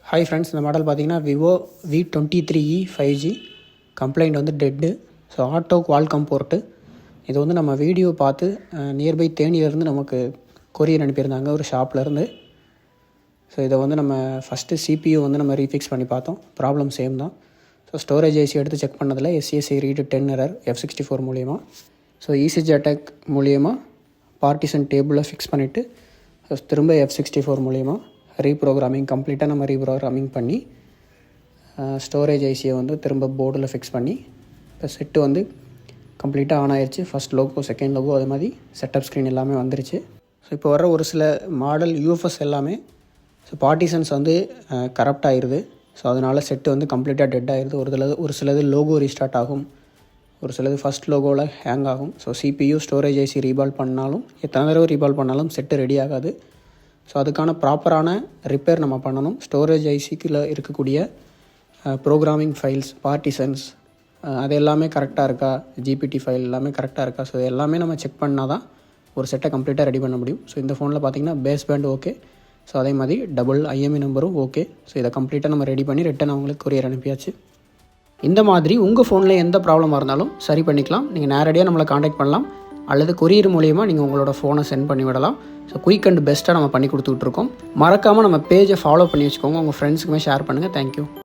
Hi friends, இந்த model பார்த்தீங்கன்னா Vivo V23e 5G. Complaint வந்து dead. So auto Qualcomm port. இது வந்து நம்ம வீடியோ பார்த்து நியர்பை தேனியிலேருந்து நமக்கு கொரியர் அனுப்பியிருந்தாங்க ஒரு ஷாப்லேருந்து. ஸோ இதை வந்து நம்ம ஃபஸ்ட்டு CPU வந்து நம்ம ரீஃபிக்ஸ் பண்ணி பார்த்தோம். ப்ராப்ளம் சேம் தான். ஸோ ஸ்டோரேஜ் ஐசி எடுத்து செக் பண்ணதில் SCSI ரீடு 10 எரர் F64 மூலியமாக. ஸோ ECG அட்டாக் மூலியமாக பார்ட்டிஷன் டேபிளை ஃபிக்ஸ் பண்ணிவிட்டு திரும்ப F64 மூலியமாக ரீப்ரோக்ராமிங் கம்ப்ளீட்டாக நம்ம ரீப்ரோக்ராமிங் பண்ணி ஸ்டோரேஜ் ஐசியை வந்து திரும்ப போர்டில் ஃபிக்ஸ் பண்ணி இப்போ செட்டு வந்து கம்ப்ளீட்டாக ஆன் ஆயிடுச்சு. ஃபஸ்ட் லோகோ, செகண்ட் லோகோ, அது மாதிரி செட்டப் ஸ்க்ரீன் எல்லாமே வந்துருச்சு. ஸோ இப்போ வர ஒரு சில மாடல் UFS எல்லாமே ஸோ பார்ட்டிஷன்ஸ் வந்து கரப்ட் ஆயிடுது. ஸோ அதனால் செட்டு வந்து கம்ப்ளீட்டாக டெட் ஆயிடுது. ஒரு சிலது லோகோ ரீஸ்டார்ட் ஆகும், ஒரு சிலது ஃபஸ்ட் லோகோவில் ஹேங் ஆகும். ஸோ CPU ஸ்டோரேஜ் ஐசி ரீபால் பண்ணாலும் எத்தனை தடவை ரீபால் பண்ணாலும் செட்டு ரெடி ஆகாது. ஸோ அதுக்கான ப்ராப்பரான ரிப்பேர் நம்ம பண்ணணும். ஸ்டோரேஜ் ஐசிக்குள்ளே இருக்கக்கூடிய ப்ரோக்ராமிங் ஃபைல்ஸ், பார்ட்டிஷன்ஸ் அது எல்லாமே கரெக்டாக இருக்கா, GPT ஃபைல் எல்லாமே கரெக்டாக இருக்கா, ஸோ எல்லாமே நம்ம செக் பண்ணால் தான் ஒரு செட்டை கம்ப்ளீட்டாக ரெடி பண்ண முடியும். ஸோ இந்த ஃபோனில் பார்த்திங்கன்னா பேஸ் பேண்ட் ஓகே. ஸோ அதே மாதிரி டபுள் IMEI நம்பரும் ஓகே. ஸோ இதை கம்ப்ளீட்டாக நம்ம ரெடி பண்ணி ரிட்டன் அவங்களுக்கு கொரியர் அனுப்பியாச்சு. இந்த மாதிரி உங்கள் ஃபோனில் எந்த ப்ராப்ளமாக இருந்தாலும் சரி பண்ணிக்கலாம். நீங்கள் நேரடியாக நம்மளை காண்டாக்ட் பண்ணலாம், அல்லது கொரியர் மூலிமா நீங்கள் உங்களோட ஃபோனை சென்ட் பண்ணி விடலாம். ஸோ குயிக் அண்ட் பெஸ்ட்டாக நம்ம பண்ணி கொடுத்துட்ருக்கோம். மறக்காமல் நம்ம பேஜை ஃபாலோ பண்ணி வச்சுக்கோங்க. உங்கள் ஃப்ரெண்ட்ஸுக்குமே ஷேர் பண்ணுங்கள். தேங்க்யூ.